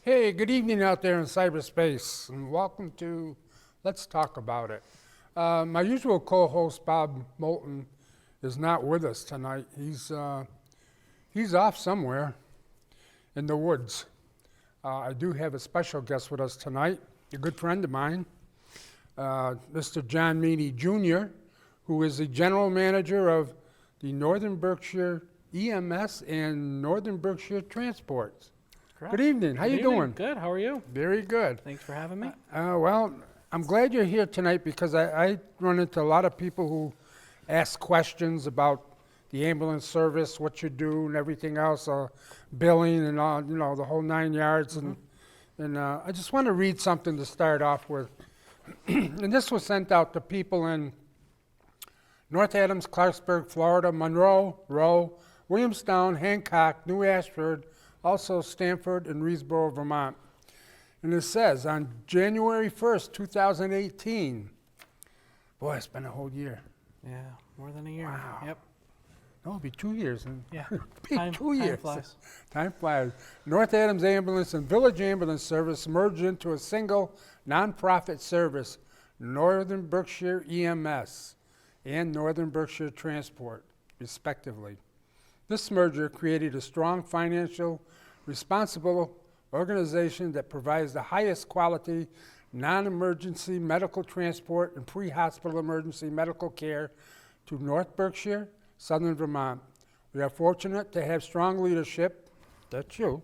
Hey, good evening out there in cyberspace, and welcome to Let's Talk About It. My usual co-host, Bob Moulton, is not with us tonight. He's off somewhere in the woods. I do have a special guest with us tonight, a good friend of mine, Mr. John Meany Jr., who is the general manager of the Northern Berkshire EMS and Northern Berkshire Transports. Correct. Good evening. How Good you evening. doing? Good. How are you? Very good. Thanks for having me. Well, I'm glad you're here tonight because I run into a lot of people who ask questions about the ambulance service, what you do, and everything else, billing and all, the whole 9 yards. And I just want to read something to start off with. And this was sent out to people in North Adams, Clarksburg, Florida, Monroe, Rowe, Williamstown, Hancock, New Ashford, also Stamford and Reedsboro, Vermont. And it says, on January 1st, 2018, boy, it's been a whole year. Yeah, more than a year. Wow. Yep. No, it'll be 2 years. Yeah. Be Time 2 years. flies. Time flies. North Adams Ambulance and Village Ambulance Service merged into a single nonprofit service, Northern Berkshire EMS and Northern Berkshire Transport, respectively. This merger created a strong financial, responsible organization that provides the highest quality non-emergency medical transport and pre-hospital emergency medical care to North Berkshire, Southern Vermont. We are fortunate to have strong leadership, that's you,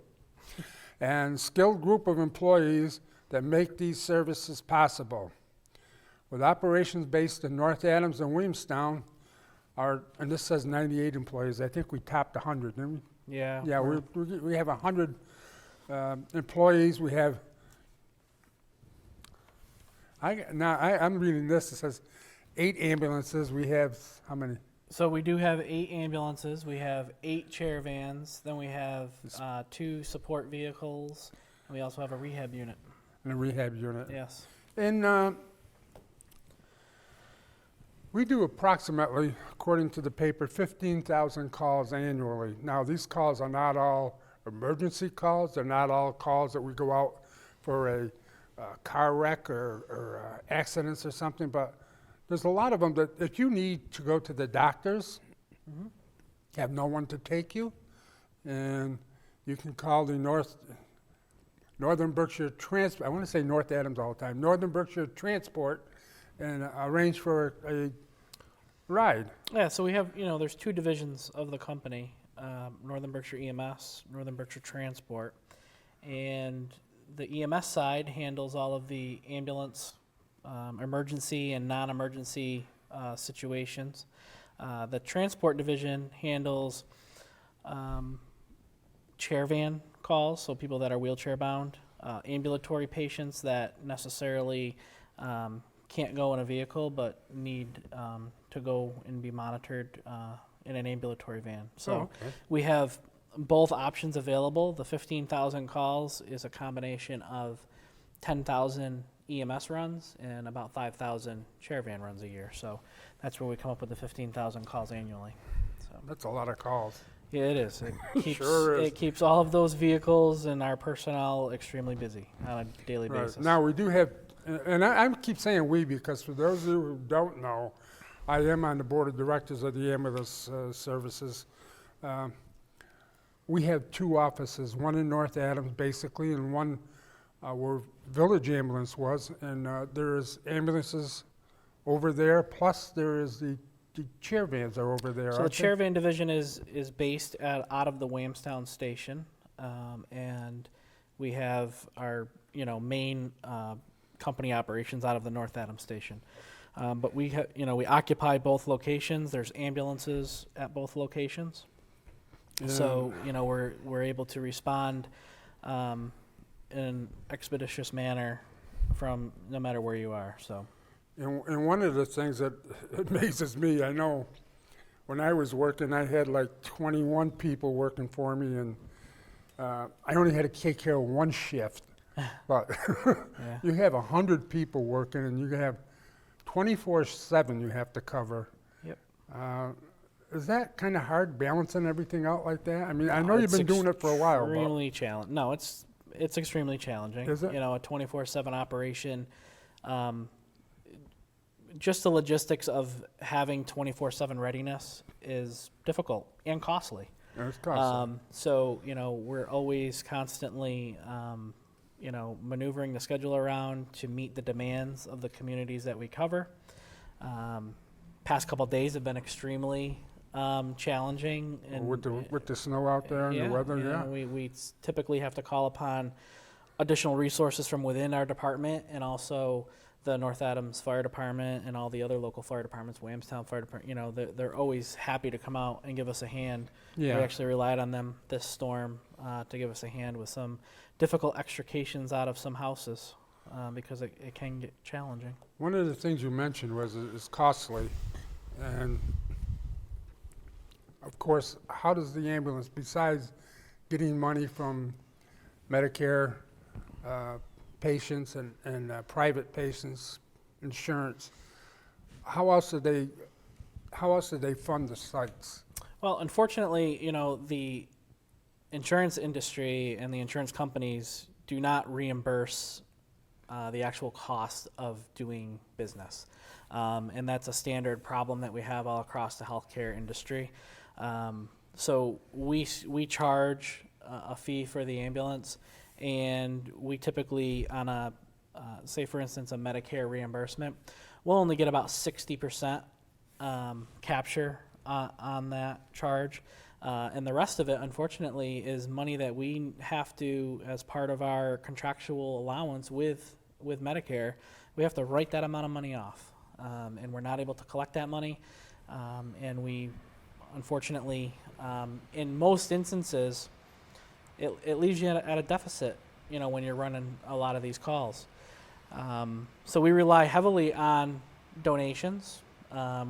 and skilled group of employees that make these services possible. With operations based in North Adams and Williamstown, and this says 98 employees. I think we topped 100, didn't we? Yeah. Yeah, we have 100 employees. We have. I'm reading this. It says 8 ambulances. We have how many? So we do have 8 ambulances. We have 8 chair vans. Then we have 2 support vehicles. And we also have a rehab unit. And a rehab unit. Yes. And we do approximately, according to the paper, 15,000 calls annually. Now, these calls are not all emergency calls. They're not all calls that we go out for a car wreck or accidents or something, but there's a lot of them that if you need to go to the doctors, have no one to take you, and you can call the Northern Berkshire Transport, I want to say North Adams all the time, Northern Berkshire Transport, and arrange for a ride. Yeah, so we have, there's 2 divisions of the company, Northern Berkshire EMS, Northern Berkshire Transport. And the EMS side handles all of the ambulance, emergency and non-emergency situations. The transport division handles chair van calls, so people that are wheelchair bound, ambulatory patients that necessarily can't go in a vehicle but need to go and be monitored in an ambulatory van. So we have both options available. The 15,000 calls is a combination of 10,000 EMS runs and about 5,000 chair van runs a year. So that's where we come up with the 15,000 calls annually. So That's a lot of calls. yeah, it is. It keeps Sure is. it keeps all of those vehicles and our personnel extremely busy on a daily basis. Now, we do have, and I keep saying we because for those of you who don't know, I am on the board of directors of the ambulance services. We have 2 offices, one in North Adams basically, and one where Village Ambulance was, and there is ambulances over there, plus there is the chair vans are over there. So the aren't they? chair van division is based out of the Williamstown station, and we have our main company operations out of the North Adams station. But we we occupy both locations. There's ambulances at both locations, so we're able to respond in an expeditious manner from no matter where you are. So. And one of the things that amazes me, I know when I was working, I had like 21 people working for me, and I only had to take care of one shift. But Yeah. you have 100 people working, and you have 24/7 you have to cover. Yep. Is that kind of hard balancing everything out like that? I mean, I No, know you've it's been doing it for a while, but Extremely challenging. No, It's extremely challenging. Is it? You know, a 24/7 operation. Just the logistics of having 24/7 readiness is difficult and costly. It's costly. So, you know, we're always constantly, you know, maneuvering the schedule around to meet the demands of the communities that we cover. Past couple days have been extremely challenging. And With the snow out there and the weather, you know, we typically have to call upon additional resources from within our department, and also the North Adams Fire Department and all the other local fire departments, Williamstown Fire Department. You know, they're always happy to come out and give us a hand. Yeah. We actually relied on them this storm to give us a hand with some difficult extrications out of some houses because it can get challenging. One of the things you mentioned was it's costly, and of course, how does the ambulance, besides getting money from Medicare patients and private patients insurance, how else do they fund the sites? Well, unfortunately, you know, the insurance industry and the insurance companies do not reimburse the actual cost of doing business. And that's a standard problem that we have all across the healthcare industry. So we charge a fee for the ambulance, and we typically, on a, say for instance, a Medicare reimbursement, we'll only get about 60% capture on that charge. And the rest of it, unfortunately, is money that we have to, as part of our contractual allowance with Medicare, we have to write that amount of money off. And we're not able to collect that money. And we, unfortunately, in most instances, it leaves you at a deficit, you know, when you're running a lot of these calls. So we rely heavily on donations.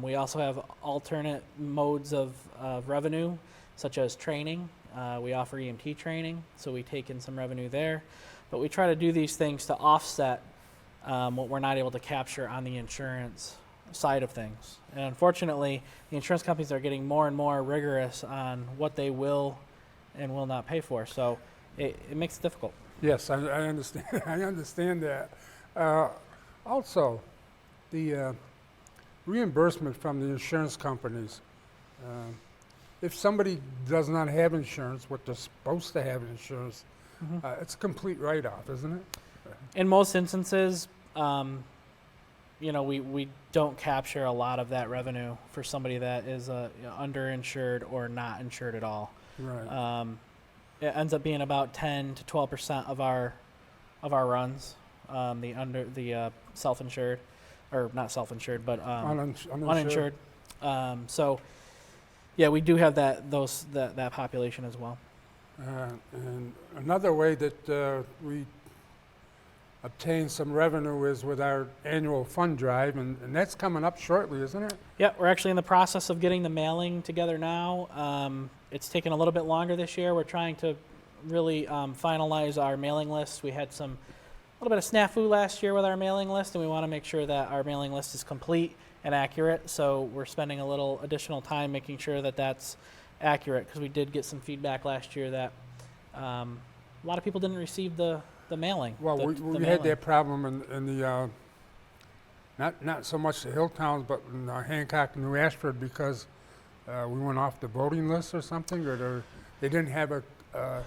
We also have alternate modes of revenue, such as training. We offer EMT training, so we take in some revenue there. But we try to do these things to offset what we're not able to capture on the insurance side of things. And unfortunately, the insurance companies are getting more and more rigorous on what they will and will not pay for. So it makes it difficult. Yes, I understand. I understand that. Also, the reimbursement from the insurance companies. If somebody does not have insurance, what they're supposed to have insurance, it's a complete write-off, isn't it? In most instances, you know, we don't capture a lot of that revenue for somebody that is underinsured or not insured at all. Right. It ends up being about 10 to 12% of our runs, the self-insured, or not self-insured, but uninsured. So, yeah, we do have that population as well. And another way that we obtain some revenue is with our annual fund drive, and that's coming up shortly, isn't it? Yeah, we're actually in the process of getting the mailing together now. It's taken a little bit longer this year. We're trying to really finalize our mailing list. We had a little bit of snafu last year with our mailing list, and we want to make sure that our mailing list is complete and accurate. So we're spending a little additional time making sure that that's accurate, because we did get some feedback last year that a lot of people didn't receive the mailing. Well, the we mailing. had that problem in the, not so much the hill towns, but in Hancock and New Ashford, because we went off the voting list or something, or they didn't have a...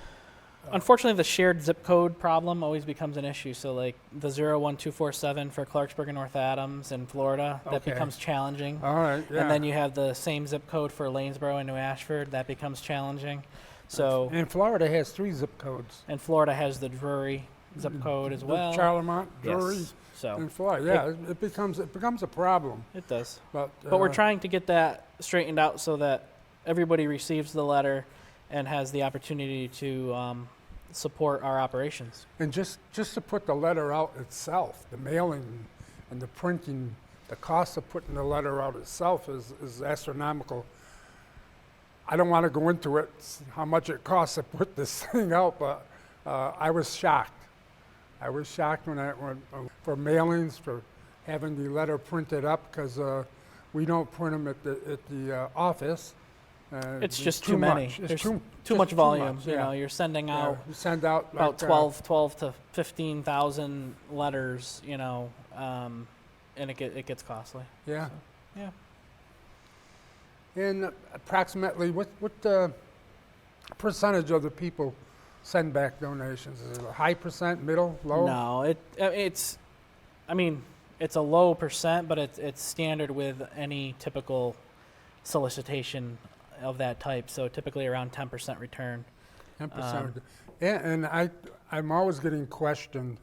Unfortunately, the shared zip code problem always becomes an issue. So, like the 01247 for Clarksburg and North Adams in Florida, that Okay. becomes challenging. All right, yeah. And then you have the same zip code for Lanesboro and New Ashford, that becomes challenging. So, And Florida has 3 zip codes. and Florida has the Drury zip code as well. The Charlemont, Drury, Yes. So and Florida. Yeah, it becomes a problem. it does. But But we're trying to get that straightened out so that everybody receives the letter and has the opportunity to support our operations. And just to put the letter out itself, the mailing and the printing, the cost of putting the letter out itself is astronomical. I don't want to go into it, how much it costs to put this thing out, but I was shocked. I was shocked when for mailings, for having the letter printed up, because we don't print them at the office. It's there's just too many. much. It's There's too too much volume. much, You yeah. know, you're sending Yeah, out you send out about like, 12 to 15,000 letters, you know, and it gets costly. yeah. Yeah. And approximately, what percentage of the people send back donations? Is it a high percent, middle, low? No, it's, I mean, it's a low percent, but it's standard with any typical solicitation of that type. So typically around 10% return. 10%. And I'm always getting questioned,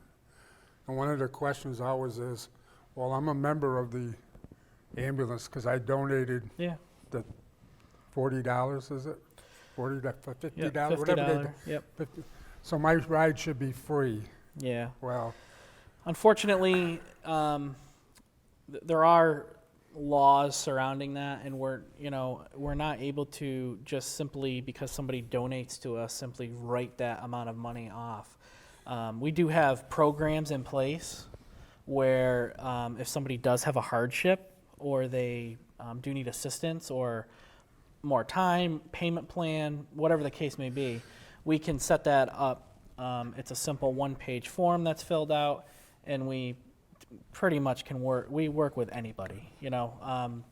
and one of the questions always is, well, I'm a member of the ambulance because I donated Yeah. the $40, is it? $40 to $50, Yeah. whatever they $50. Yep. 50. So my ride should be free. Yeah. Well, Unfortunately, there are laws surrounding that, and we're not able to just simply because somebody donates to us simply write that amount of money off. We do have programs in place where if somebody does have a hardship or they do need assistance or more time, payment plan, whatever the case may be, we can set that up. It's a simple one-page form that's filled out, and we pretty much can work. We work with anybody. You know,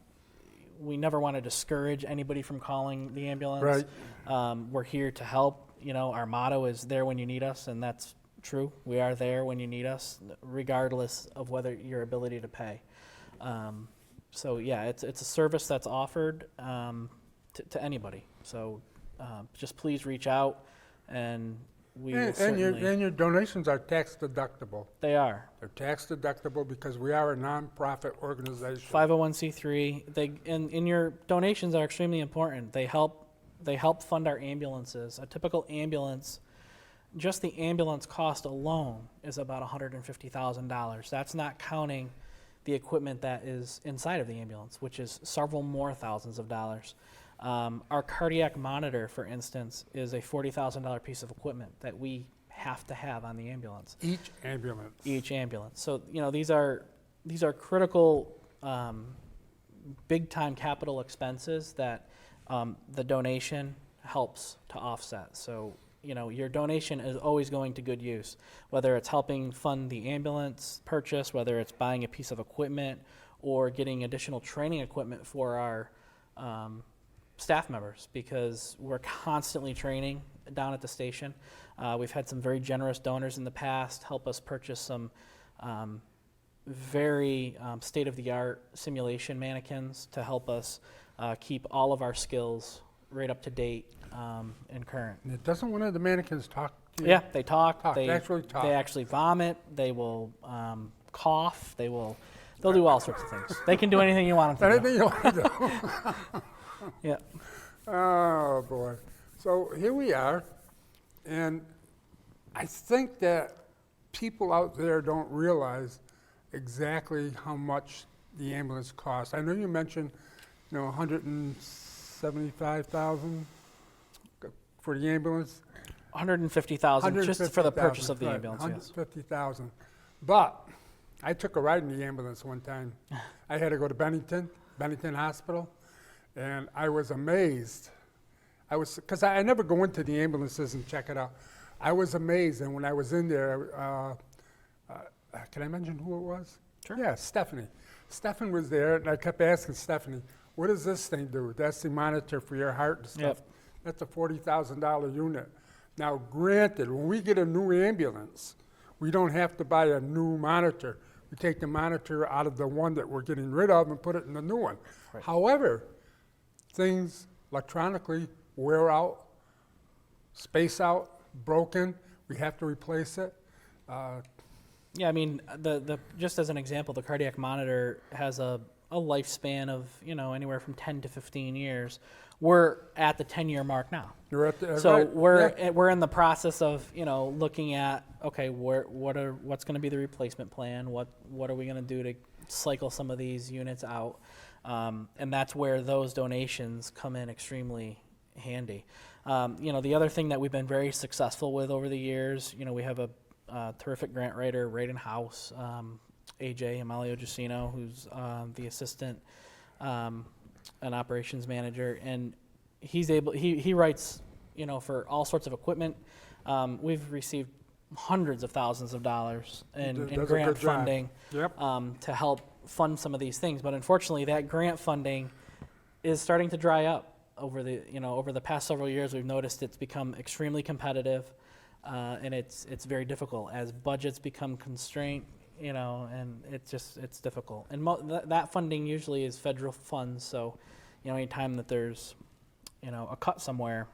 we never want to discourage anybody from calling the ambulance. right. We're here to help. You know, our motto is "There when you need us," and that's true. We are there when you need us, regardless of whether your ability to pay. So yeah, it's a service that's offered to anybody. So just please reach out, and we will And certainly. your donations are tax deductible. They are They're tax deductible because we are a nonprofit organization. 501c3. And your donations are extremely important. They help fund our ambulances. A typical ambulance, just the ambulance cost alone is about $150,000. That's not counting the equipment that is inside of the ambulance, which is several more thousands of dollars. Our cardiac monitor, for instance, is a $40,000 piece of equipment that we have to have on the ambulance. Each ambulance. Each ambulance. So these are critical, big time capital expenses that the donation helps to offset. So your donation is always going to good use, whether it's helping fund the ambulance purchase, whether it's buying a piece of equipment, or getting additional training equipment for our staff members, because we're constantly training down at the station. We've had some very generous donors in the past help us purchase some very state-of-the-art simulation mannequins to help us keep all of our skills right up to date and current. And doesn't one of the mannequins talk to you? Yeah, they talk. They actually talk. They actually vomit. They will cough. They'll do all sorts of things. They can do anything you want them to do. Anything you want to do. Yeah. Oh, boy. So here we are, and I think that people out there don't realize exactly how much the ambulance costs. I know you mentioned, $175,000 for the ambulance. 150,000 just for the purchase of the right, ambulance. Yes. 150,000. But I took a ride in the ambulance one time. I had to go to Bennington Hospital, and I was amazed. Because I never go into the ambulances and check it out. I was amazed, and when I was in there, can I mention who it was? Sure. Yeah, Stephanie. Stephanie was there, and I kept asking Stephanie, what does this thing do? That's the monitor for your heart and stuff. Yep. That's a $40,000 unit. Now, granted, when we get a new ambulance, we don't have to buy a new monitor. We take the monitor out of the one that we're getting rid of and put it in the new one. Right. However, things electronically wear out, space out, broken. We have to replace it. Yeah, I mean, the just as an example, the cardiac monitor has a lifespan of anywhere from 10 to 15 years. We're at the 10-year mark now. You're at the, So right, we're in the process of looking at, okay, what's going to be the replacement plan? What are we going to do to cycle some of these units out? And that's where those donations come in extremely handy. The other thing that we've been very successful with over the years, we have a terrific grant writer right in house, AJ Amalio Giacino, who's the assistant and operations manager, and he writes, for all sorts of equipment. We've received hundreds of thousands of dollars in Does a grant good job. funding Yep. to help fund some of these things. But unfortunately, that grant funding is starting to dry up over the past several years. We've noticed it's become extremely competitive, and it's very difficult as budgets become constrained. And it's difficult. And that funding usually is federal funds. So, anytime that there's, a cut somewhere,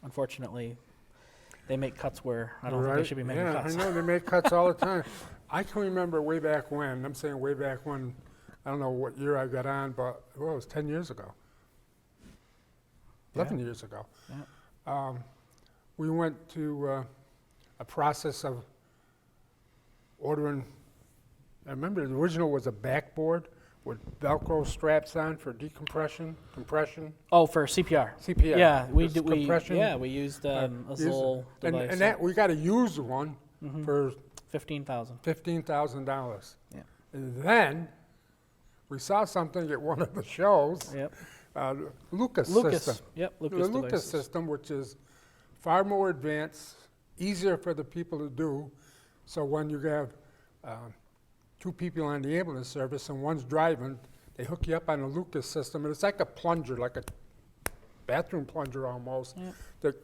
unfortunately, they make cuts where I don't think they should be making cuts. I know, they make cuts all the time. I can remember way back when, I'm saying way back when, I don't know what year I got on, but it was 10 years ago. 11 years ago. Yeah. We went to a process of ordering, I remember the original was a backboard with Velcro straps on for decompression, compression, Oh, for CPR. CPR. Yeah, we for did. We used a Used- Zoll device. and that, we got a used one for $15,000. $15,000. Yeah. And then we saw something at one of the shows, Yep. Lucas Lucas. system. Yep. The Lucas Lucas devices. system, which is far more advanced, easier for the people to do. So when you have two people on the ambulance service and one's driving, they hook you up on the Lucas system, and it's like a plunger, like a bathroom plunger almost, Yep. that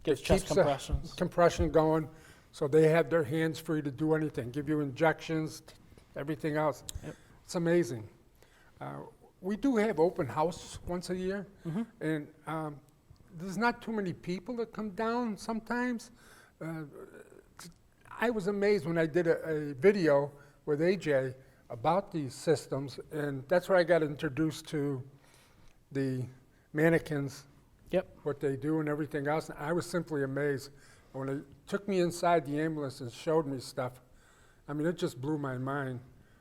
Gives chest keeps the compressions. compression going, so they have their hands free to do anything, give you injections, everything else. Yep. It's amazing. We do have open house once a year, and there's not too many people that come down sometimes. I was amazed when I did a video with AJ about these systems, and that's where I got introduced to the mannequins, Yep. what they do and everything else. And I was simply amazed. And when they took me inside the ambulance and showed me stuff, I mean, it just blew my mind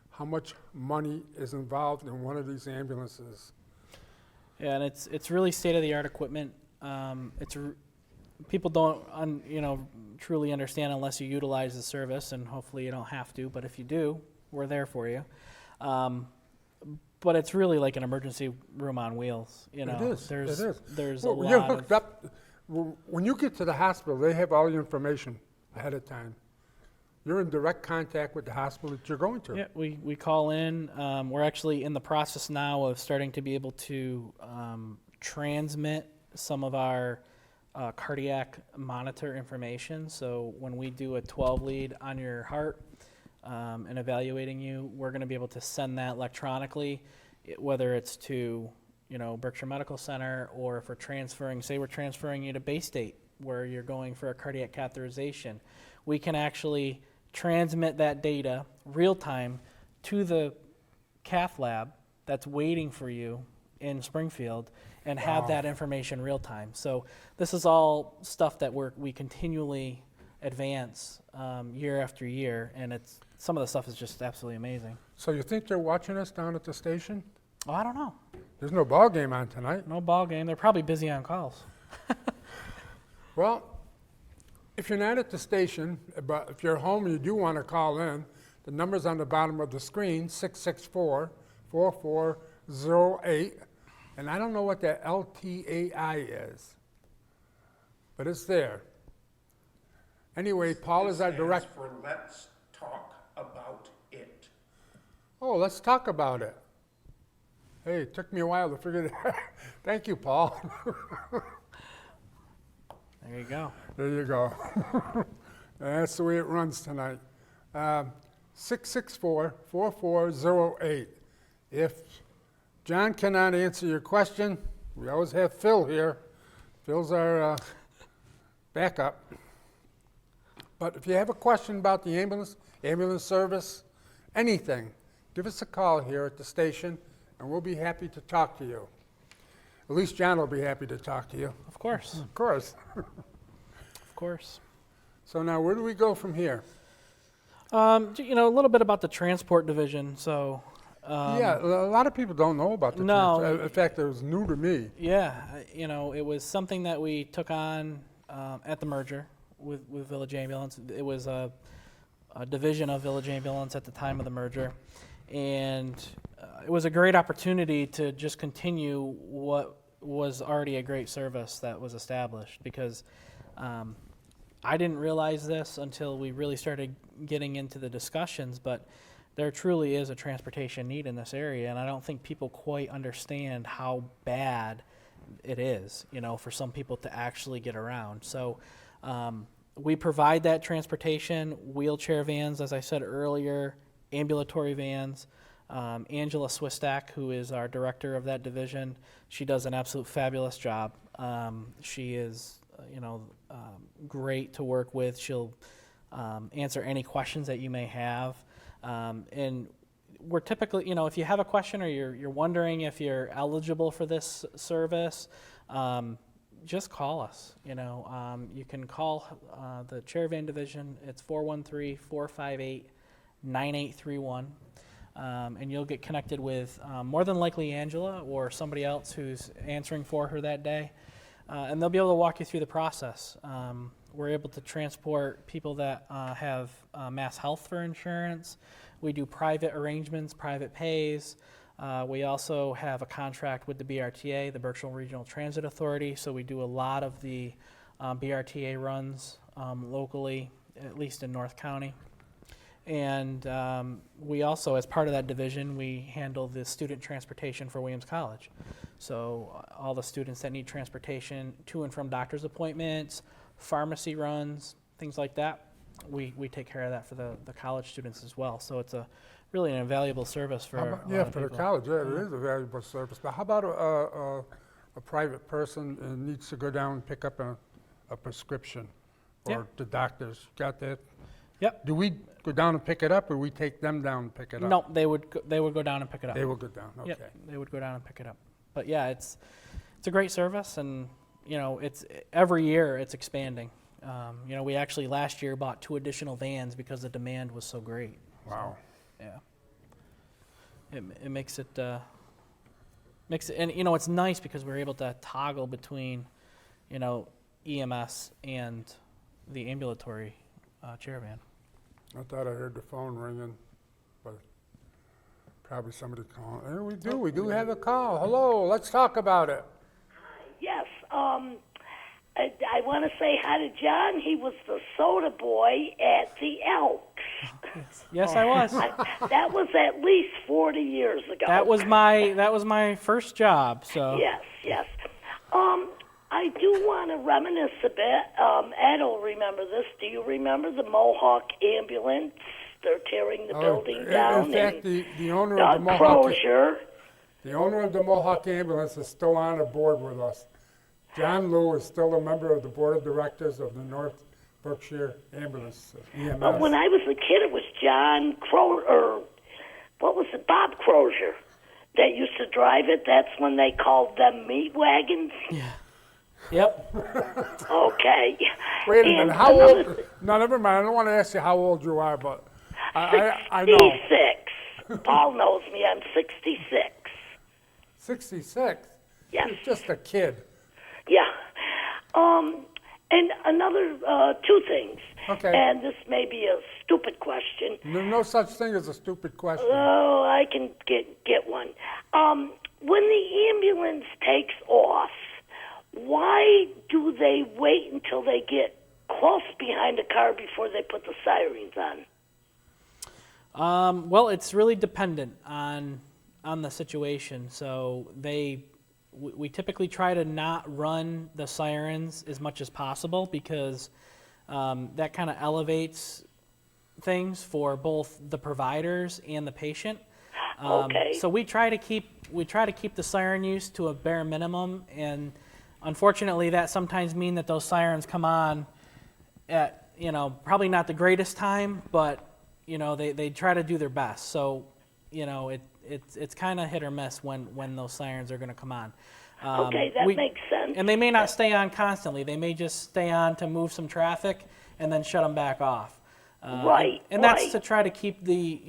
how much money is involved in one of these ambulances. Yeah, and it's really state-of-the-art equipment. People don't truly understand unless you utilize the service, and hopefully you don't have to. But if you do, we're there for you. But it's really like an emergency room on wheels. It is. There's it is. there's Well, a when you're lot hooked of up, when you get to the hospital, they have all the information ahead of time. You're in direct contact with the hospital that you're going to. Yeah, we call in. We're actually in the process now of starting to be able to transmit some of our cardiac monitor information. So when we do a 12 lead on your heart and evaluating you, we're going to be able to send that electronically, whether it's to Berkshire Medical Center, or if we're transferring you to Bay State where you're going for a cardiac catheterization. We can actually transmit that data real time to the cath lab that's waiting for you in Springfield and have Wow. that information real time. So this is all stuff that we continually advance year after year, and some of the stuff is just absolutely amazing. So you think they're watching us down at the station? Oh, I don't know. There's no ball game on tonight. No ball game. They're probably busy on calls. Well, if you're not at the station, but if you're home and you do want to call in, the number's on the bottom of the screen, 664-4408. And I don't know what that LTAI is, but it's there. Anyway, Paul is our direct. For Let's Talk About It. Oh, let's talk about it. Hey, it took me a while to figure that out. Thank you, Paul. There you go. There you go. That's the way it runs tonight. 664-4408. If John cannot answer your question, we always have Phil here. Phil's our backup. But if you have a question about the ambulance service, anything, give us a call here at the station, and we'll be happy to talk to you. At least John will be happy to talk to you. Of course. Of course. Of course. So now where do we go from here? A little bit about the transport division. So, Yeah, a lot of people don't know about the No. transfer. In fact, it was new to me. it was something that we took on at the merger with Village Ambulance. It was a division of Village Ambulance at the time of the merger, and it was a great opportunity to just continue what was already a great service that was established, because I didn't realize this until we really started getting into the discussions, but there truly is a transportation need in this area, and I don't think people quite understand how bad it is, for some people to actually get around. So we provide that transportation, wheelchair vans, as I said earlier, ambulatory vans. Angela Swistak, who is our director of that division, she does an absolute fabulous job. She is, great to work with. She'll answer any questions that you may have. And we're typically, if you have a question or you're wondering if you're eligible for this service, just call us. You can call the Chairvan division. It's 413-458-9831. And you'll get connected with more than likely Angela or somebody else who's answering for her that day. And they'll be able to walk you through the process. We're able to transport people that have Mass Health for insurance. We do private arrangements, private pays. We also have a contract with the BRTA, the Berkshire Regional Transit Authority, so we do a lot of the BRTA runs locally, at least in North County. And we also, as part of that division, we handle the student transportation for Williams College. So all the students that need transportation to and from doctor's appointments, pharmacy runs, things like that, we take care of that for the college students as well. So it's really an invaluable service for How about- yeah, for the people. college, yeah, it is a valuable service. But how about a private person needs to go down and pick up a prescription Yeah. or the doctor's got that? Yep. Do we go down and pick it up, or we take them down and pick it up? No, they would go down and pick it up. They will go down, okay. Yep, they would go down and pick it up. But yeah, it's a great service, and it's every year it's expanding. We actually last year bought 2 additional vans because the demand was so great. Wow. Yeah. It makes it and it's nice because we're able to toggle between EMS and the ambulatory chairvan. I thought I heard the phone ringing, but probably somebody calling. Hey, we do have a call. Hello, let's talk about it. Yes, I want to say hi to John. He was the soda boy at the Elks. Yes, I was. That was at least 40 years ago. That was my first job. So Yes, yes. I do want to reminisce a bit. Ed will remember this. Do you remember the Mohawk ambulance? They're tearing the building down. In fact, and the owner of the Doug Mohawk, Crozier. the owner of the Mohawk ambulance is still on the board with us. John Lou is still a member of the board of directors of the North Berkshire Ambulance EMS. But when I was a kid, it was John Bob Crozier that used to drive it. That's when they called them meat wagons. yep. Okay. Wait a And minute, how another old? No, never mind. I don't want to ask you how old you are, but I know. 66. Paul knows me. I'm 66. 66? Yes. You're just a kid. Yeah. And another 2 things. Okay. And this may be a stupid question. There's no such thing as a stupid question. Oh, I can get one. When the ambulance takes off, why do they wait until they get close behind a car before they put the sirens on? Well, it's really dependent on the situation. So we typically try to not run the sirens as much as possible because that kind of elevates things for both the providers and the patient. Okay. So we try to keep the siren use to a bare minimum, and unfortunately, that sometimes mean that those sirens come on at probably not the greatest time, but they try to do their best. So it's kind of hit or miss when those sirens are going to come on. Okay, that makes sense. And they may not stay on constantly. They may just stay on to move some traffic and then shut them back off. Right, And that's right. to try to keep the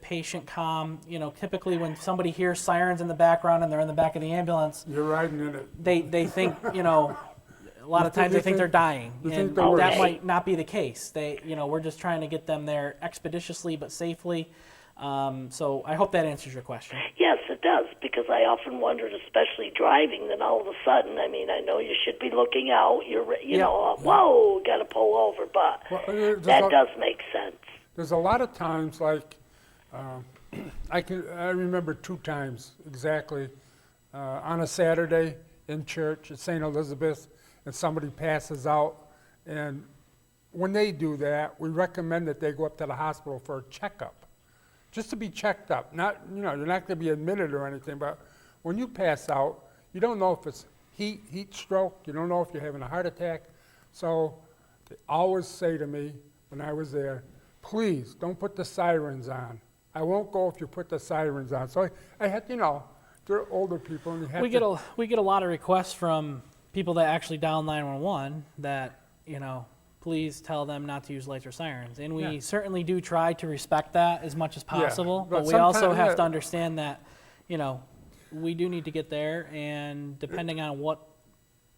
patient calm. Typically when somebody hears sirens in the background and they're in the back of the ambulance, You're riding in it. they think, a lot of times they think they're dying, you think and they're that worse. might not be the case. We're just trying to get them there expeditiously but safely. So I hope that answers your question. Yes, it does, because I often wondered, especially driving, then all of a sudden, I mean, I know you should be looking out, you know, whoa, got to pull over, but Well, there's that a- does make sense. There's a lot of times, like, I remember 2 times exactly, on a Saturday in church at St. Elizabeth, and somebody passes out, and when they do that, we recommend that they go up to the hospital for a checkup, just to be checked up. Not, you know, you're not going to be admitted or anything, but when you pass out, you don't know if it's heat stroke, you don't know if you're having a heart attack. So they always say to me when I was there, please don't put the sirens on. I won't go if you put the sirens on. So I had, you know, they're older people, and you have to. We get a lot of requests from people that actually dial 911 that, you know, please tell them not to use lights or sirens. And we Yeah. certainly do try to respect that as much as possible. but But we also sometime- have yeah. to understand that, you know, we do need to get there, and depending on what,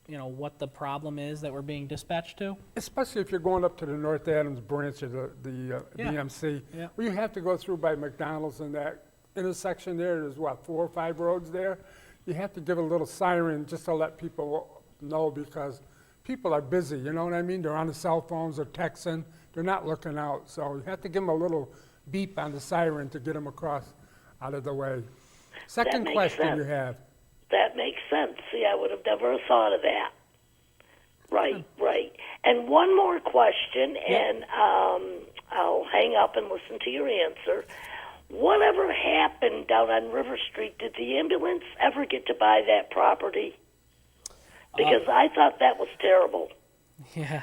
you know, what the problem is that we're being dispatched to. Especially if you're going up to the North Adams branch of the Yeah. BMC, Yeah. where you have to go through by McDonald's and that intersection there. There's what, 4 or 5 roads there. You have to give a little siren just to let people know, because people are busy. You know what I mean? They're on the cell phones, they're texting, they're not looking out. So you have to give them a little beep on the siren to get them across out of the way. Second makes question sense. you have. That makes sense. See, I would have never thought of that. Right, right. And one more question, and I'll hang up and listen to your answer. Whatever happened down on River Street, did the ambulance ever get to buy that property? Because I thought that was terrible. Yeah.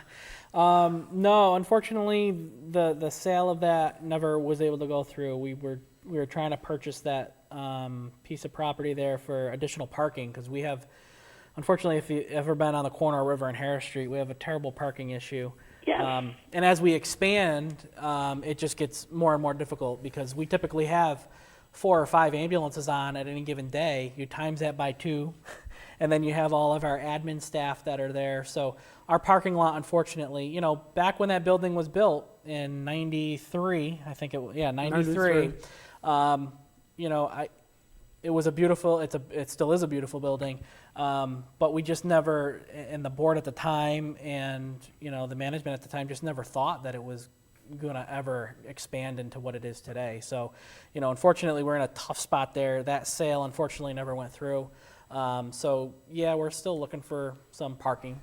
No, unfortunately, the sale of that never was able to go through. We were trying to purchase that piece of property there for additional parking, because we have, unfortunately, if you've ever been on the corner of River and Harris Street, we have a terrible parking issue. Yes. And as we expand, it just gets more and more difficult, because we typically have 4 or 5 ambulances on at any given day. You times that by 2, and then you have all of our admin staff that are there. So our parking lot, unfortunately, you know, back when that building was built in '93, I think it 93. You know, it was a beautiful. It still is a beautiful building, but we just never, and the board at the time, and you know, the management at the time, just never thought that it was going to ever expand into what it is today. So, you know, unfortunately, we're in a tough spot there. That sale, unfortunately, never went through. So, yeah, we're still looking for some parking.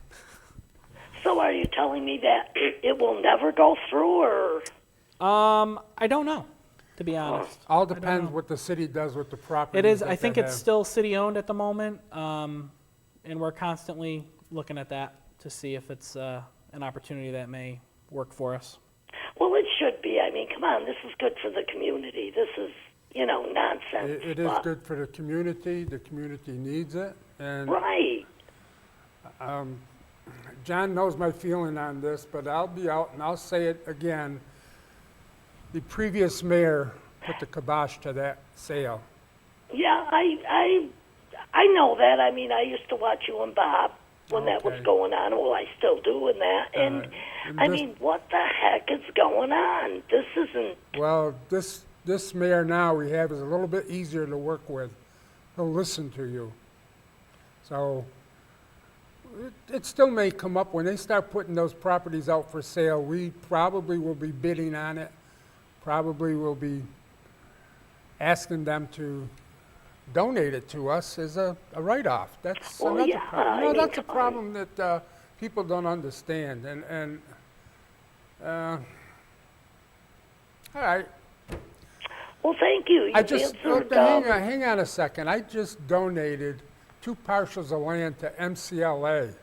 So are you telling me that it will never go through, or? I don't know, to be honest. All depends what the city does with the property. It is. I think it's still city-owned at the moment, and we're constantly looking at that to see if it's an opportunity that may work for us. Well, it should be. I mean, come on, this is good for the community. This is, you know, nonsense. It is but- good for the community needs it, and Right. John knows my feeling on this, but I'll be out and I'll say it again. The previous mayor put the kibosh to that sale. Yeah, I know that. I mean, I used to watch you and Bob when that was Okay. going on. Well, I still do in that. And and I this- mean, what the heck is going on? This isn't. Well, this mayor now we have is a little bit easier to work with. He'll listen to you. So it still may come up when they start putting those properties out for sale. We probably will be bidding on it. Probably will be asking them to donate it to us as a write-off. That's Well, another yeah, problem. I No, mean, that's a come on. problem that people don't understand. And all right. Well, thank you. I You've just answered, hang on a second. I just donated 2 parcels of land to MCLA.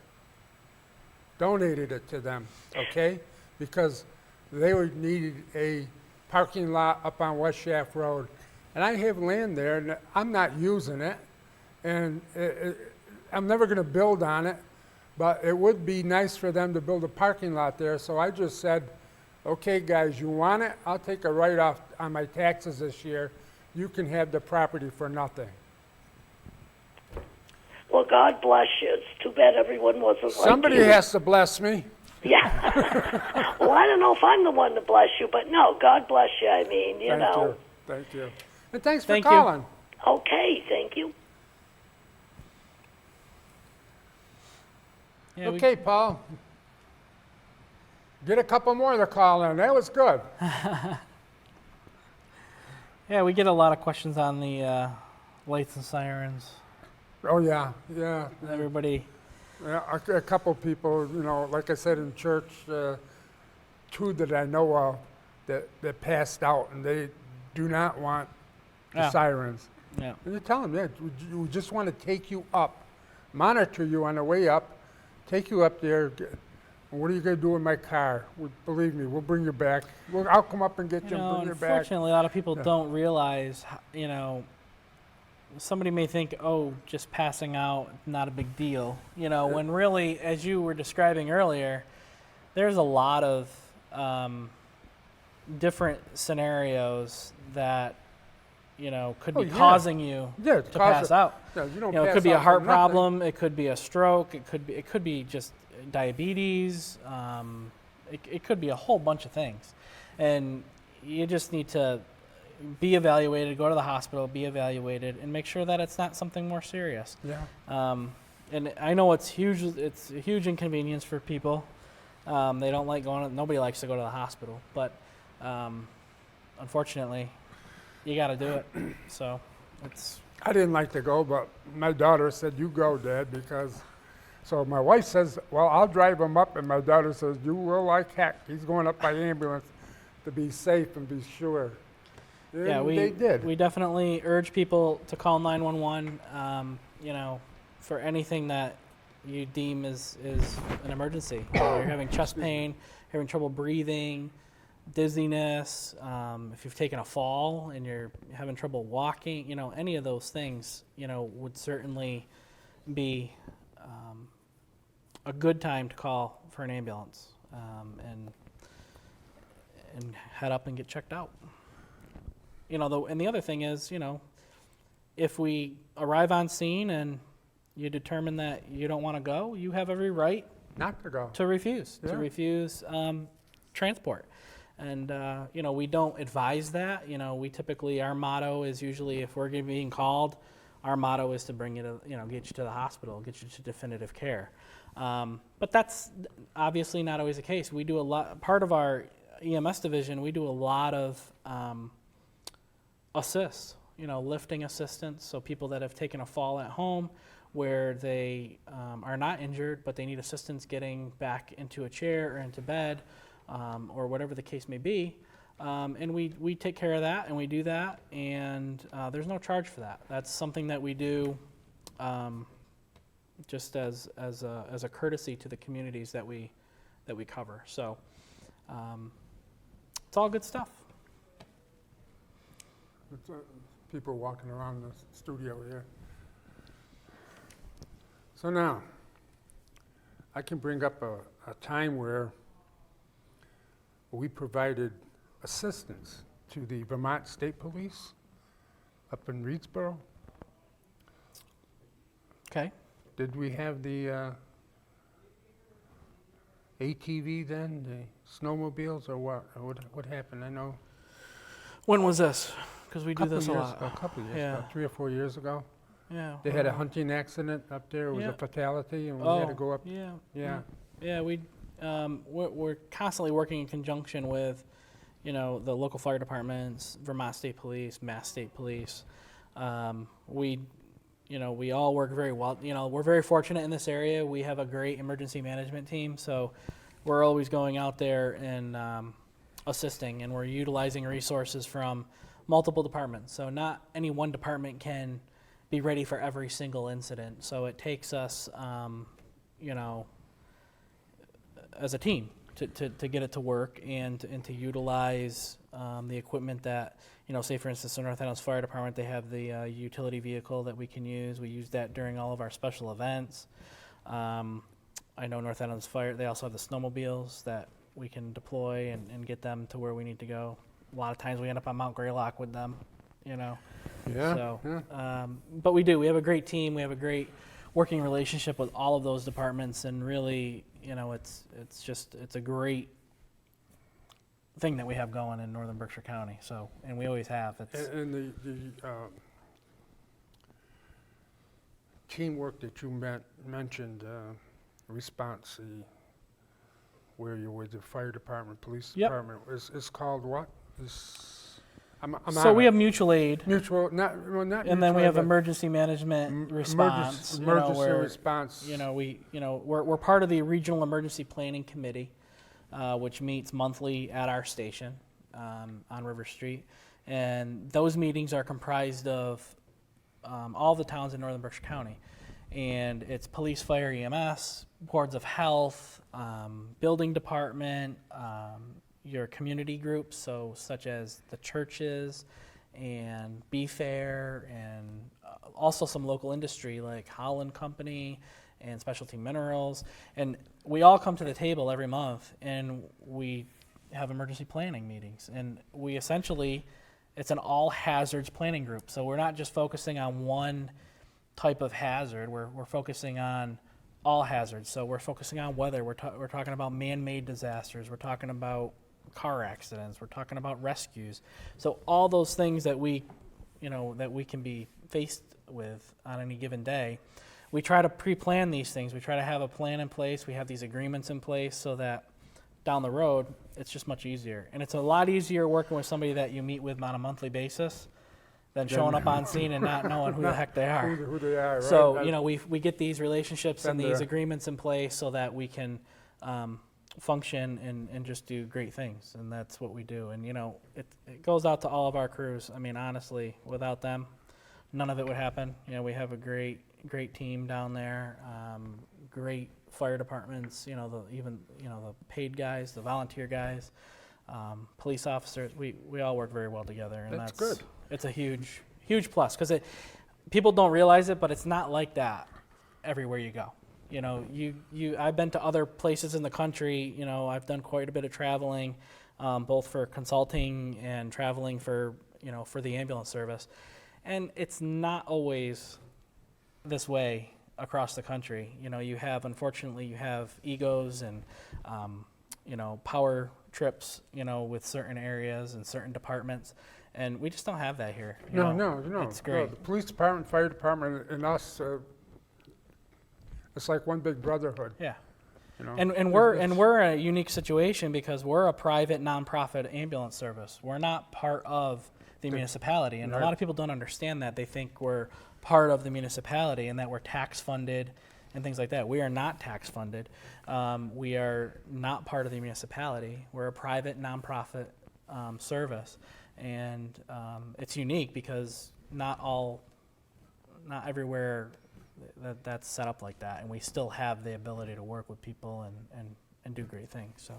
Donated it to them, okay? Because they would need a parking lot up on West Shaft Road. And I have land there, and I'm not using it. And I'm never going to build on it, but it would be nice for them to build a parking lot there. So I just said, okay, guys, you want it? I'll take a write-off on my taxes this year. You can have the property for nothing. well, God bless you. It's too bad everyone wasn't Somebody like you. has to bless me. Yeah. Well, I don't know if I'm the one to bless you, but no, God bless you. I mean, you Thank know. you. Thank you. And thanks for Thank you. calling. Okay, thank you. Yeah, we- Okay, Paul. Get a couple more to call in. That was good. yeah, we get a lot of questions on the lights and sirens. Oh, yeah, yeah. Everybody, Yeah, a couple people, like I said in church, two that I know of that passed out, and they do not want the Yeah. sirens. yeah. And you tell them, yeah, we just want to take you up, monitor you on the way up, take you up there. What are you going to do with my car? Believe me, we'll bring you back. I'll come up and get you and bring you back. Unfortunately, a lot of people Yeah. don't realize, somebody may think, oh, just passing out, not a big deal. When really, as you were describing earlier, there's a lot of different scenarios that, could Oh, be yeah. causing you Yeah, to pass out. Yeah, you don't It pass could be a out for heart nothing. problem. It could be a stroke. It could be just diabetes. It could be a whole bunch of things, and you just need to be evaluated. Go to the hospital, be evaluated, and make sure that it's not something more serious. Yeah. And I know it's huge. It's a huge inconvenience for people. They don't like going. Nobody likes to go to the hospital, but unfortunately, you got to do it. So it's. I didn't like to go, but my daughter said, "You go, Dad," because. So my wife says, "Well, I'll drive him up," and my daughter says, "You will like heck. He's going up by ambulance to be safe and be sure." And Yeah, they did. We definitely urge people to call 911. For anything that you deem is an emergency. You're having chest pain, having trouble breathing, dizziness. If you've taken a fall and you're having trouble walking, any of those things, would certainly be a good time to call for an ambulance and head up and get checked out. And the other thing is, if we arrive on scene and you determine that you don't want to go, you have every right Not to go. to refuse, Yeah. transport. And, we don't advise that. We typically, our motto is usually if we're being called, our motto is to bring you to, get you to the hospital, get you to definitive care. But that's obviously not always the case. We do a lot, part of our EMS division, we do a lot of assists, lifting assistance. So people that have taken a fall at home where they are not injured, but they need assistance getting back into a chair or into bed or whatever the case may be. And we take care of that, and we do that, and there's no charge for that. That's something that we do just as a courtesy to the communities that we cover. So it's all good stuff. It's, people walking around the studio here. So now, I can bring up a time where we provided assistance to the Vermont State Police up in Reedsboro. Okay. Did we have the ATV then, the snowmobiles, or what? Or what happened? I know When was this? Because we do this a years lot. ago, a couple years Yeah. ago, 3 or 4 years ago. Yeah. They had a hunting accident up there. It was Yeah. a fatality, and we Oh, had to go up. Yeah. Yeah. Yeah, we're constantly working in conjunction with, the local fire departments, Vermont State Police, Mass State Police. We all work very well. We're very fortunate in this area. We have a great emergency management team, so we're always going out there and assisting, and we're utilizing resources from multiple departments. So not any one department can be ready for every single incident. So it takes us, as a team to get it to work and to utilize the equipment that, say for instance, the North Adams Fire Department, they have the utility vehicle that we can use. We use that during all of our special events. I know North Adams Fire, they also have the snowmobiles that we can deploy and get them to where we need to go. A lot of times we end up on Mount Greylock with them, Yeah. So, yeah. but we do. We have a great team. We have a great working relationship with all of those departments, and really, it's a great thing that we have going in northern Berkshire County. So, and we always have. It's And the teamwork that you mentioned, response, where you're with the fire department, police Yep. department, is called what? I'm so on we it. have mutual aid, Mutual, not and then we mutual, have but emergency management response. Emergency response. We're part of the regional emergency planning committee, which meets monthly at our station on River Street, and those meetings are comprised of all the towns in northern Berkshire County, and it's police, fire, EMS, boards of health, building department, your community groups, so such as the churches and Bee Fair, and also some local industry like Holland Company and Specialty Minerals, and we all come to the table every month and we have emergency planning meetings, and we essentially, it's an all hazards planning group, so we're not just focusing on one type of hazard, we're focusing on all hazards. So we're focusing on weather, we're talking about man-made disasters, we're talking about car accidents, we're talking about rescues. So all those things that we can be faced with on any given day, we try to pre-plan these things. We try to have a plan in place. We have these agreements in place so that down the road, it's just much easier. And it's a lot easier working with somebody that you meet with on a monthly basis than showing up on scene and not knowing who the heck they are. Who they are, right? So, we get these relationships and Then these the- agreements in place so that we can function and just do great things, and that's what we do. And it goes out to all of our crews. I mean, honestly, without them, none of it would happen. We have a great team down there, great fire departments. The paid guys, the volunteer guys, police officers. We all work very well together, and That's good. It's a huge plus because people don't realize it, but it's not like that everywhere you go. I've been to other places in the country. I've done quite a bit of traveling, both for consulting and traveling for the ambulance service. And it's not always this way across the country. Unfortunately, you have egos and, power trips, with certain areas and certain departments. And we just don't have that here. No. It's great. No, the police department, fire department, and us, it's like one big brotherhood. Yeah. And we're in a unique situation because we're a private nonprofit ambulance service. We're not part of the municipality, and a lot of people don't understand that. They think we're part of the municipality and that we're tax funded and things like that. We are not tax funded. We are not part of the municipality. We're a private nonprofit service, and it's unique because not everywhere that's set up like that, and we still have the ability to work with people and do great things. So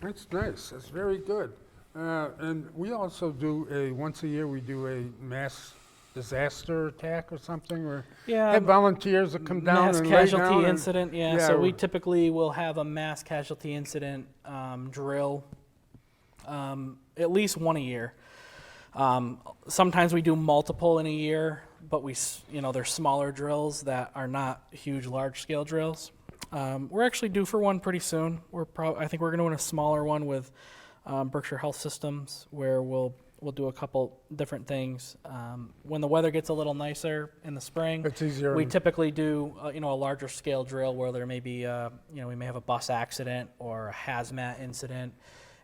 That's nice. That's very good. And we also do once a year we do a mass disaster attack or something, or have volunteers that come down mass and lay down casualty and- incident. Yeah, so we typically will have a mass casualty incident drill at least one a year. Sometimes we do multiple in a year, but they're smaller drills that are not huge, large-scale drills. We're actually due for one pretty soon. I think we're going to win a smaller one with Berkshire Health Systems, where we'll do a couple different things. When the weather gets a little nicer in the spring, It's easier. we typically do a larger scale drill where there may be we may have a bus accident or a hazmat incident,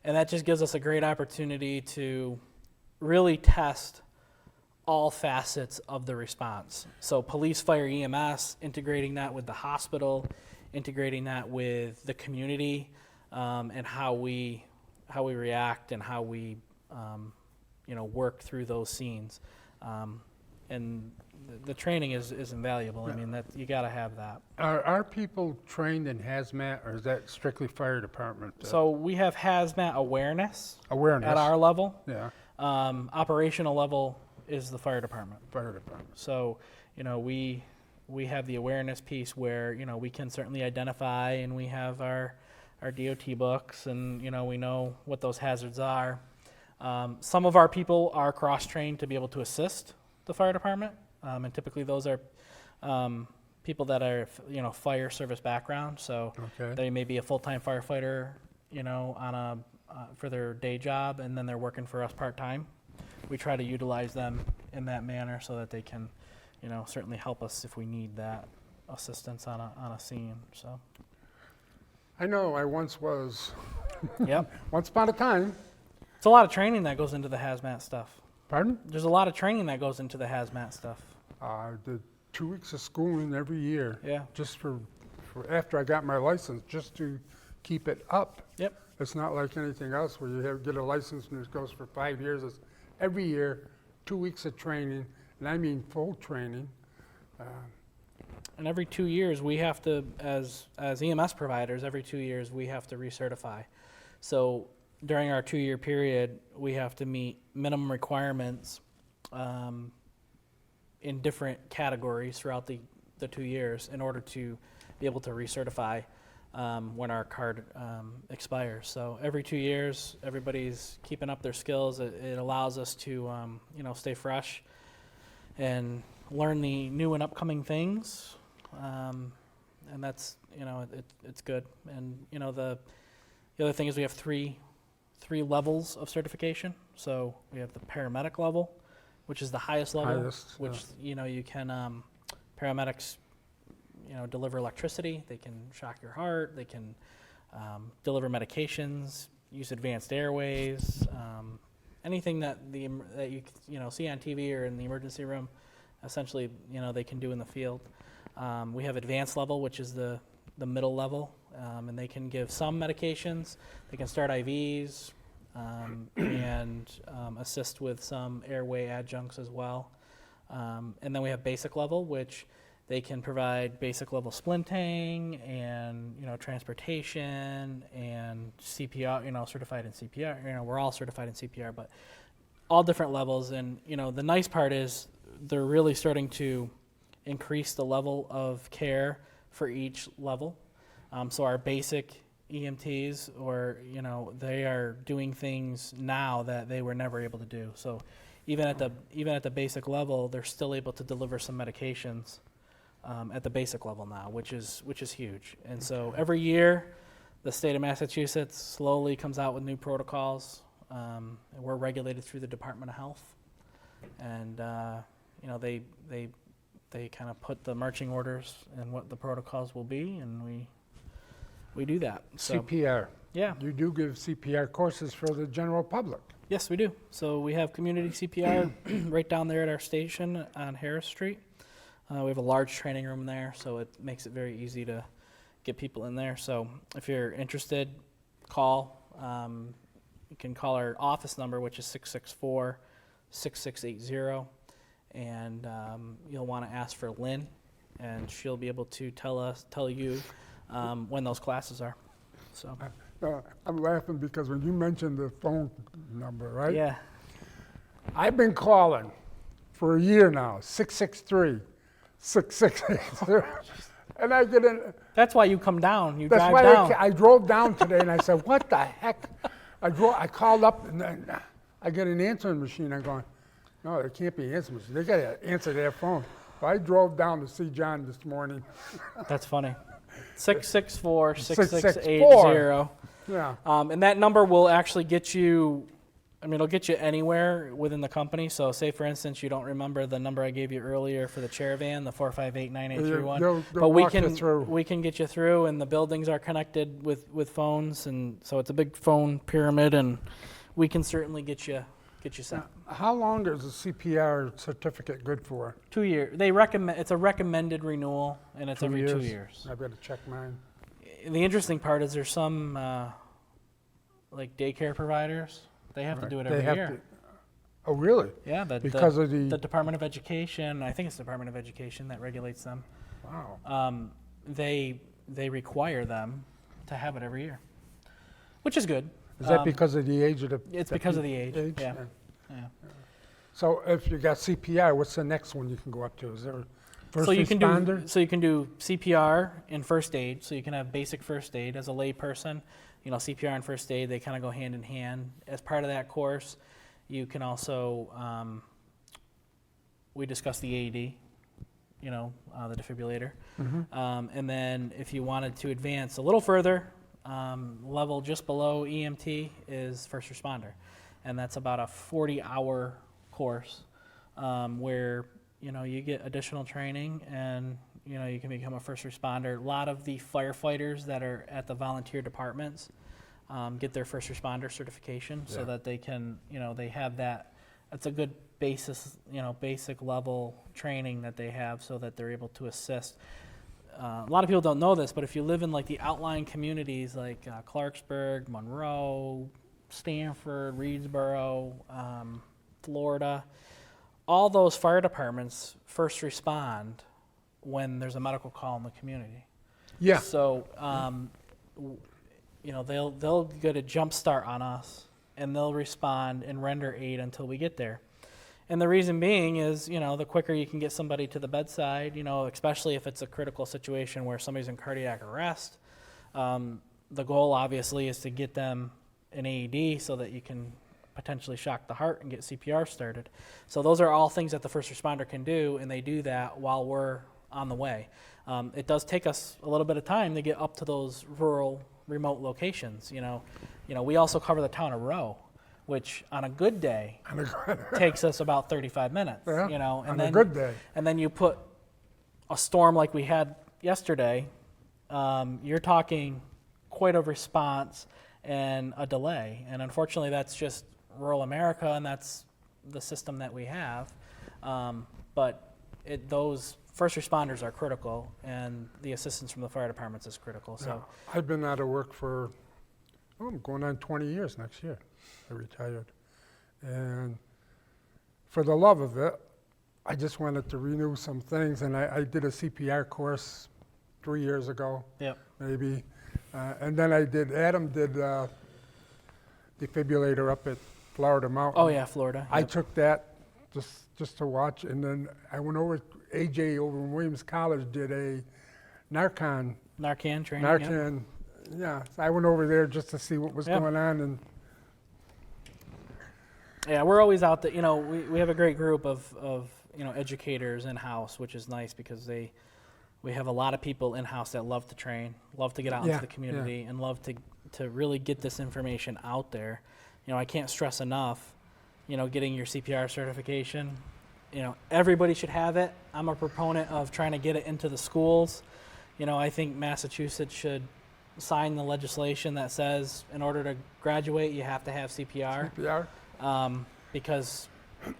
and that just gives us a great opportunity to really test all facets of the response. So police, fire, EMS, integrating that with the hospital, integrating that with the community, and how we react and how we work through those scenes. And the training is invaluable. I mean, that you got to have that. Are people trained in hazmat, or is that strictly fire department? So we have hazmat awareness Awareness. at our level. Yeah, Operational level is the fire department. fire department. So, we have the awareness piece where, we can certainly identify, and we have our DOT books, and, we know what those hazards are. Some of our people are cross-trained to be able to assist the fire department, and typically those are people that are, fire service background. So Okay. they may be a full-time firefighter, on for their day job, and then they're working for us part-time. We try to utilize them in that manner so that they can, certainly help us if we need that assistance on a scene. So, I know I once was, yep. once upon a time, It's a lot of training that goes into the hazmat stuff. pardon? There's a lot of training that goes into the hazmat stuff. I did 2 weeks of schooling every year. Yeah. Just for after I got my license, just to keep it up. Yep. It's not like anything else where you get a license and it goes for 5 years. It's every year, 2 weeks of training, and I mean full training. And every 2 years, we have to, as EMS providers, every 2 years, we have to recertify. So during our 2-year period, we have to meet minimum requirements in different categories throughout the 2 years in order to be able to recertify when our card expires. So every 2 years, everybody's keeping up their skills. It allows us to, stay fresh and learn the new and upcoming things. And that's, it's good. And, the other thing is we have three levels of certification. So we have the paramedic level, which is the highest level, Highest, which, you can, paramedics, deliver electricity, they can shock your heart, they can deliver medications, use advanced airways, anything that that you see on TV or in the emergency room, essentially, they can do in the field. We have advanced level, which is the middle level, and they can give some medications, they can start IVs, and assist with some airway adjuncts as well. And then we have basic level, which they can provide basic level splinting and, transportation and CPR, certified in CPR. We're all certified in CPR, but all different levels. And, the nice part is they're really starting to increase the level of care for each level. So our basic EMTs, they are doing things now that they were never able to do. So even at the basic level, they're still able to deliver some medications at the basic level now, which is huge. And so every year, the state of Massachusetts slowly comes out with new protocols. And we're regulated through the Department of Health, and they kind of put the marching orders and what the protocols will be, and we do that. So, CPR. yeah. You do give CPR courses for the general public. Yes, we do. So we have community CPR right down there at our station on Harris Street. We have a large training room there, so it makes it very easy to get people in there. So if you're interested, call. You can call our office number, which is 664-6680, and you'll want to ask for Lynn, and she'll be able to tell you when those classes are. So I'm laughing because when you mentioned the phone number, right? yeah, I've been calling for a year now, 663-6680. And I get in. that's why you come down. You That's drive why down. I drove down today and I said, what the heck? I called up and then I get an answering machine. I'm going, no, it can't be an answering machine. They got to answer their phone. So I drove down to see John this morning. That's funny. 664-6680. 664. Yeah. And that number will actually get you, it'll get you anywhere within the company. So say, for instance, you don't remember the number I gave you earlier for the Chairavan, the 458-9831. They'll But we walk you can through. we can get you through, and the buildings are connected with phones, and so it's a big phone pyramid, and we can certainly get you set. How long is a CPR certificate good for? 2 years. They recommend it's a recommended renewal, and it's every 2 years. I better check mine. The interesting part is there's some like daycare providers. They have to do it every year. Oh, really? Yeah, Because of the Department of Education. I think it's the Department of Education that regulates them. wow. They require them to have it every year, which is good. Is that because of the age of the? It's because of the age. Yeah. So if you got CPR, what's the next one you can go up to? Is there first So you responder? can do CPR and first aid. So you can have basic first aid as a lay person. CPR and first aid, they kind of go hand in hand. As part of that course, you can also we discussed the AED, the defibrillator. Mm-hmm. And then if you wanted to advance a little further, level just below EMT is first responder, and that's about a 40-hour course where you get additional training and you can become a first responder. A lot of the firefighters that are at the volunteer departments get their first responder certification so that they can they have that. It's a good basis, basic level training that they have so that they're able to assist. A lot of people don't know this, but if you live in like the outlying communities like Clarksburg, Monroe, Stanford, Reedsboro, Florida, all those fire departments first respond when there's a medical call in the community. Yeah. So, they'll get a jump start on us, and they'll respond and render aid until we get there. And the reason being is, the quicker you can get somebody to the bedside, especially if it's a critical situation where somebody's in cardiac arrest, the goal obviously is to get them an AED so that you can potentially shock the heart and get CPR started. So those are all things that the first responder can do, and they do that while we're on the way. It does take us a little bit of time to get up to those rural, remote locations. We also cover the town of Rowe, which on a good day takes us about 35 minutes. Yeah, and on then, a good day. And then you put a storm like we had yesterday, you're talking quite a response and a delay. And unfortunately, that's just rural America, and that's the system that we have. But those first responders are critical, and the assistance from the fire departments is critical. So Yeah. I've been out of work for, I'm going on 20 years next year. I retired. And for the love of it, I just wanted to renew some things, and I did a CPR course 3 years ago, yep. maybe. And then Adam did defibrillator up at Florida Mountain. Oh yeah, Florida. I Yep. took that just to watch, and then I went over, AJ over in Williams College did a Narcan Narcan training. Yep. Narcan, yeah. So I went over there just to see what was Yeah. going on, and Yeah, we're always out there. We have a great group of educators in house, which is nice because we have a lot of people in house that love to train, love to get out Yeah, into the community, and love to really get this information out there. I can't stress enough, getting your CPR certification. Everybody should have it. I'm a proponent of trying to get it into the schools. I think Massachusetts should sign the legislation that says in order to graduate, you have to have CPR. CPR. Because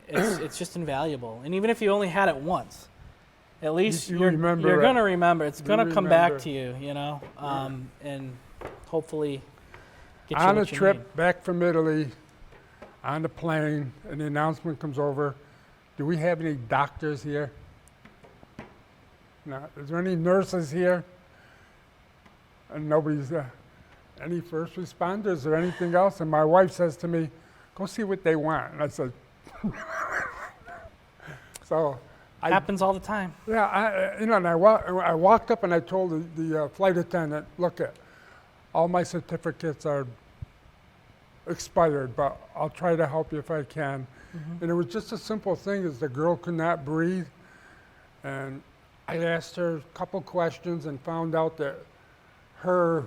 it's just invaluable. And even if you only had it once, at least You you're remember it. going to remember. It's You going to come back remember. to you, and hopefully get you On a what you trip need. back from Italy, on the plane, and the announcement comes over, do we have any doctors here? No. Is there any nurses here? And nobody's there. Any first responders or anything else? And my wife says to me, go see what they want. And I said, so Happens all the time. yeah, and I walked up and I told the flight attendant, look, all my certificates are expired, but I'll try to help you if I can. And it was just a simple thing, is the girl could not breathe. And I asked her a couple questions and found out that her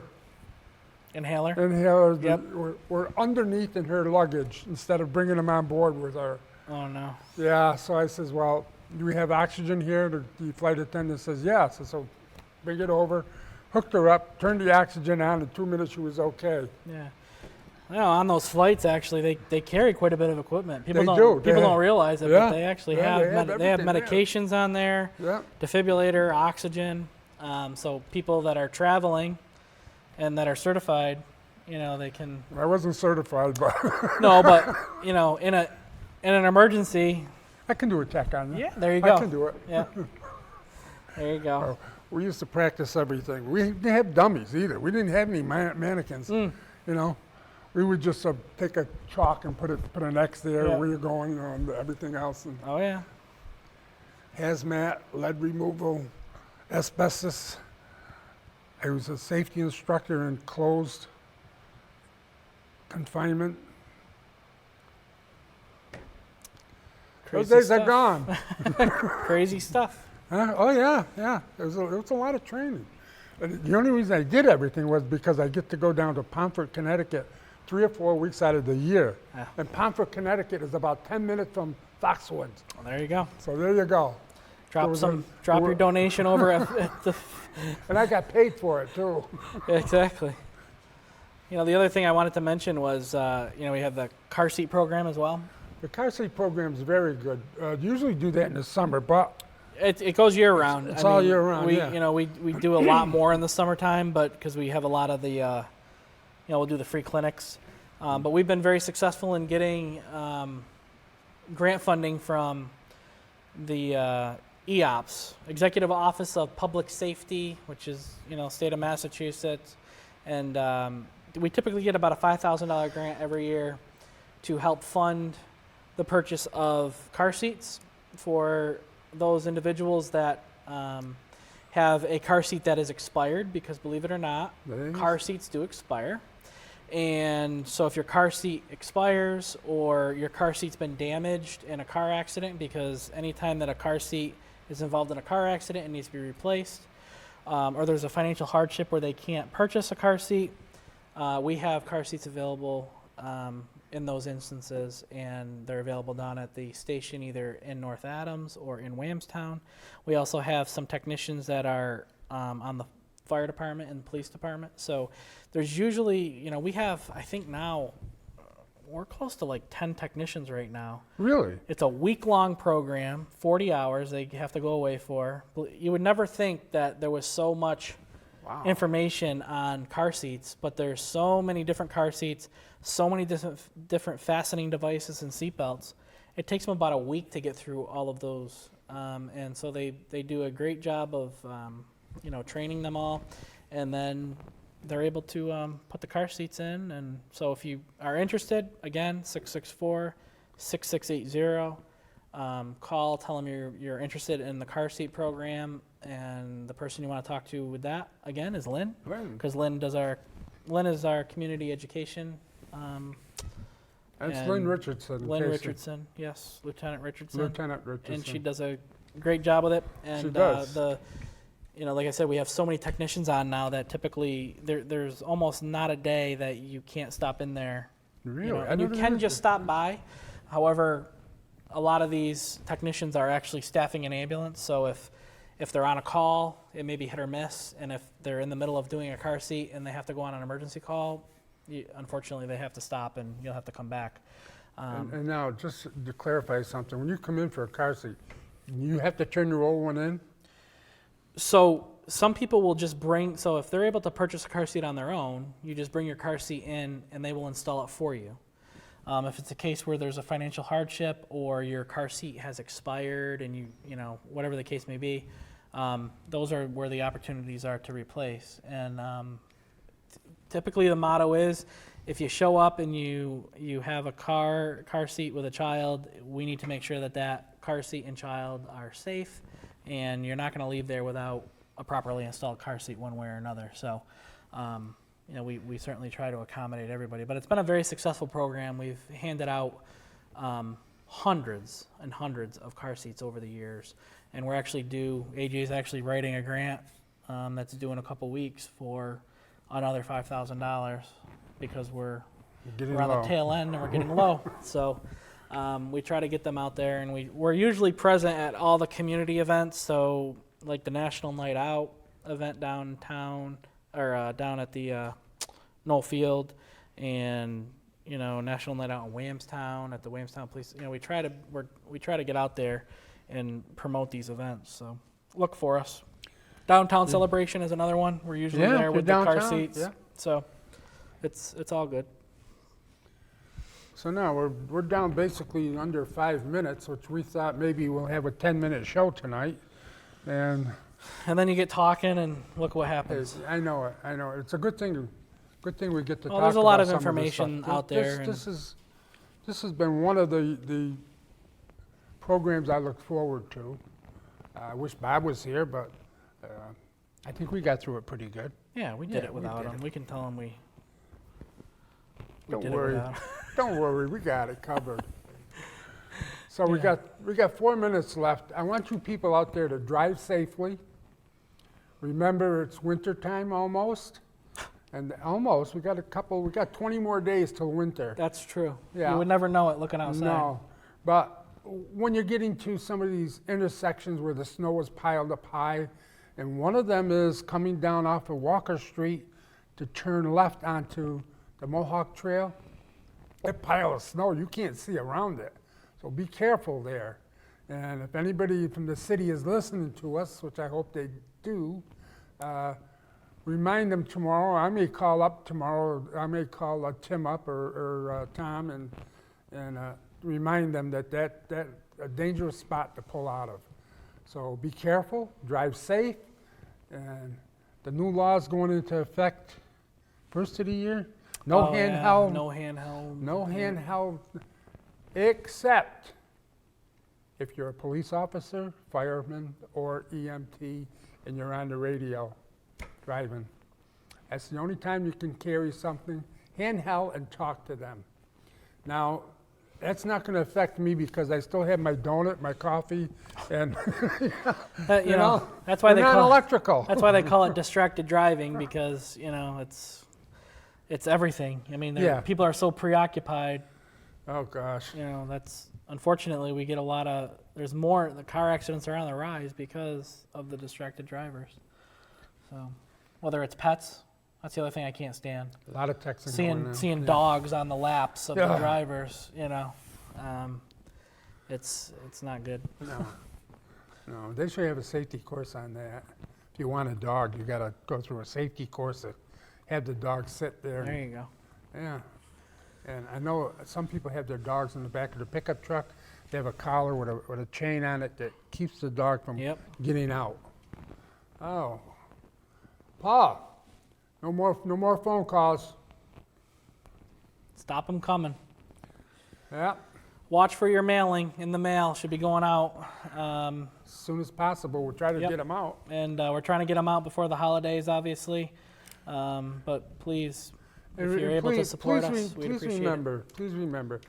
Inhaler. inhalers Yep. were underneath in her luggage instead of bringing them on board with her. Oh no. Yeah, so I says, well, do we have oxygen here? The flight attendant says, yes. So bring it over, hooked her up, turned the oxygen on, in 2 minutes she was okay. Yeah. On those flights, actually, they carry quite a bit of equipment. People They don't do. They people have- don't realize it, yeah. but they actually Yeah, have they they have have everything, medications on there, Yeah, defibrillator, oxygen. So people that are traveling and that are certified, they can. I wasn't certified, but No, but in an emergency, I can do a check on you. yeah, there you go. I can do it. Yeah. There you go. We used to practice everything. We didn't have dummies either. We didn't have any mannequins. We would just take a chalk and put an X there Yeah. where you're going, and everything else. And Oh yeah. hazmat, lead removal, asbestos. I was a safety instructor in closed confinement. Those Crazy days are stuff. gone. Crazy stuff. Huh? Oh yeah. It was a lot of training. And the only reason I did everything was because I get to go down to Pomfret, Connecticut 3 or 4 weeks out of the year. Yeah. And Pomfret, Connecticut is about 10 minutes from Foxwoods. Well, there you go. So there you go. Drop was a- drop there your were- donation over at the. And I got paid for it too. Exactly. You know, the other thing I wanted to mention was, we have the car seat program as well. The car seat program is very good. Usually do that in the summer, but It goes year round. It's all year round, We, yeah. we do a lot more in the summertime, but because we have a lot of the, we'll do the free clinics. But we've been very successful in getting grant funding from the EOPS, Executive Office of Public Safety, which is, state of Massachusetts. And we typically get about a $5,000 grant every year to help fund the purchase of car seats for those individuals that have a car seat that is expired, because believe it or not, There is. car seats do expire. And so if your car seat expires or your car seat's been damaged in a car accident, because anytime that a car seat is involved in a car accident, it needs to be replaced, or there's a financial hardship where they can't purchase a car seat, we have car seats available in those instances, and they're available down at the station either in North Adams or in Williamstown. We also have some technicians that are on the fire department and police department. So there's usually, we have, I think now, we're close to like 10 technicians right now. really, It's a week-long program, 40 hours they have to go away for. You would never think that there was so much wow. information on car seats, but there's so many different car seats, so many different fastening devices and seat belts. It takes them about a week to get through all of those, and so they do a great job of training them all, and then they're able to put the car seats in. And so if you are interested, again, 664-6680. Call, tell them you're interested in the car seat program, and the person you want to talk to with that, again, is Lynn, Lynn. because Lynn is our community education. That's and Lynn Richardson. in Lynn case Richardson, yes, Lieutenant Richardson. Lieutenant Richardson. And she does a great job with it. And She does. like I said, we have so many technicians on now that typically there's almost not a day that you can't stop in there. Really? I And you never can knew just stop by. However, a lot of these technicians are actually staffing an ambulance. So if they're on a call, it may be hit or miss. And if they're in the middle of doing a car seat and they have to go on an emergency call, unfortunately they have to stop and you'll have to come back. And now, just to clarify something, when you come in for a car seat, you have to turn your old one in? So some people will just so if they're able to purchase a car seat on their own, you just bring your car seat in and they will install it for you. If it's a case where there's a financial hardship or your car seat has expired and whatever the case may be, those are where the opportunities are to replace. And typically the motto is, if you show up and you have a car seat with a child, we need to make sure that car seat and child are safe, and you're not going to leave there without a properly installed car seat one way or another. So, we certainly try to accommodate everybody. But it's been a very successful program. We've handed out hundreds and hundreds of car seats over the years, and AJ is actually writing a grant that's due in a couple weeks for another $5,000, because we're Getting on low. the tail end and we're getting low. So we try to get them out there, and we're usually present at all the community events. So like the National Night Out event downtown, or down at the Knoll Field, and National Night Out in Williamstown at the Williamstown Police. We try to get out there and promote these events. So look for us. Downtown Celebration is another one. We're usually Yeah, there with you're the car downtown, seats. yeah. So it's all good. So now we're down basically under 5 minutes, which we thought maybe we'll have a 10-minute show tonight. And And then you get talking, and look what happens. I know it. It's a good thing. Good thing we get to Well, talk there's a lot about of some this information stuff. out there, and- This has been one of the programs I look forward to. I wish Bob was here, but I think we got through it pretty good. Yeah, we did Yeah, it we without did him. it. We can tell him we Don't did worry. it without him. Don't worry, we got it covered. So we Yeah. got 4 minutes left. I want you people out there to drive safely. remember it's winter time almost. And almost, we got 20 more days till winter. That's true. Yeah. You would never know it looking outside. No, but when you're getting to some of these intersections where the snow is piled up high, and one of them is coming down off of Walker Street to turn left onto the Mohawk Trail, that pile of snow, you can't see around it. So be careful there. And if anybody from the city is listening to us, which I hope they do, remind them tomorrow. I may call up tomorrow. I may call Tim up or Tom and remind them that a dangerous spot to pull out of. So be careful, drive safe, and the new law is going into effect first of the year. No Oh, yeah, handheld, No handheld. no handheld, except if you're a police officer, fireman, or EMT, and you're on the radio driving. That's the only time you can carry something handheld and talk to them. Now, that's not going to affect me because I still have my donut, my coffee, and You know, that's why they're they not call electrical. That's why they call it distracted driving, because it's everything. I mean, Yeah. people are so preoccupied. Oh gosh. That's unfortunately we get a lot of. There's more. The car accidents are on the rise because of the distracted drivers. So, whether it's pets, that's the other thing I can't stand. A lot of texting going Seeing on. seeing Yeah. dogs on the laps of the Yeah. drivers. It's not good. No, they should have a safety course on that. If you want a dog, you got to go through a safety course to have the dog sit there. There you go. Yeah. And I know some people have their dogs in the back of the pickup truck. They have a collar with a chain on it that keeps the dog from Yep. getting out. Oh. Paul, no more phone calls. Stop them coming. Yeah. Watch for your mailing in the mail. Should be going out. As soon as possible, we'll try to Yep. get them out. And we're trying to get them out before the holidays, obviously. But please, if And you're able to support us, we'd please appreciate please remember,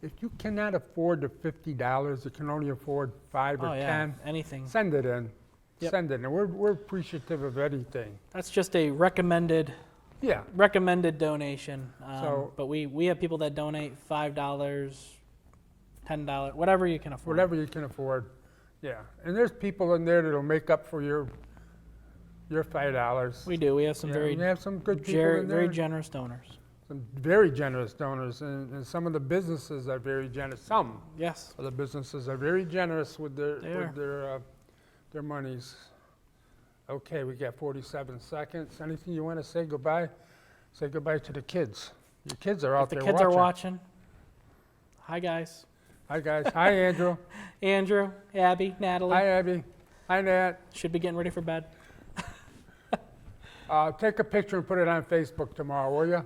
if you cannot afford the $50, you can only afford 5 it. or Oh 10. yeah, anything. Send it in. Yep. Send it in. We're appreciative of anything. That's just a recommended Yeah. donation. But we have people that donate $5, $10, whatever you can afford. Whatever you can afford. Yeah. And there's people in there that'll make up for your $5. We do. We have some Yeah, we have some good people in there. very generous donors. Some very generous donors, and some of the businesses are very generous. Some Yes. of the businesses are very generous with They are. their monies. Okay, we got 47 seconds. Anything you want to say goodbye? Say goodbye to the kids. Your kids are out If the there kids watching. are watching, hi guys. Hi guys. Hi Andrew. Andrew, Abby, Natalie Hi Abby. Hi Nat. should be getting ready for bed. Take a picture and put it on Facebook tomorrow, will you?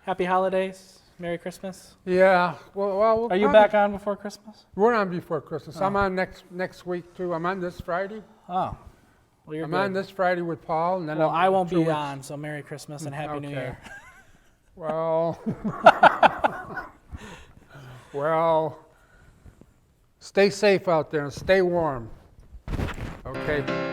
Happy holidays. Merry Christmas. Yeah. Well, we'll Are you probably- back on before Christmas? We're on before Christmas. Oh. I'm on next week too. I'm on this Friday. Oh. Well, you're I'm good. on this Friday with Paul, and then Well, I'm I won't 2 be weeks. on, so Merry Christmas and Happy New Okay. Year. Well, well, stay safe out there and stay warm. Okay.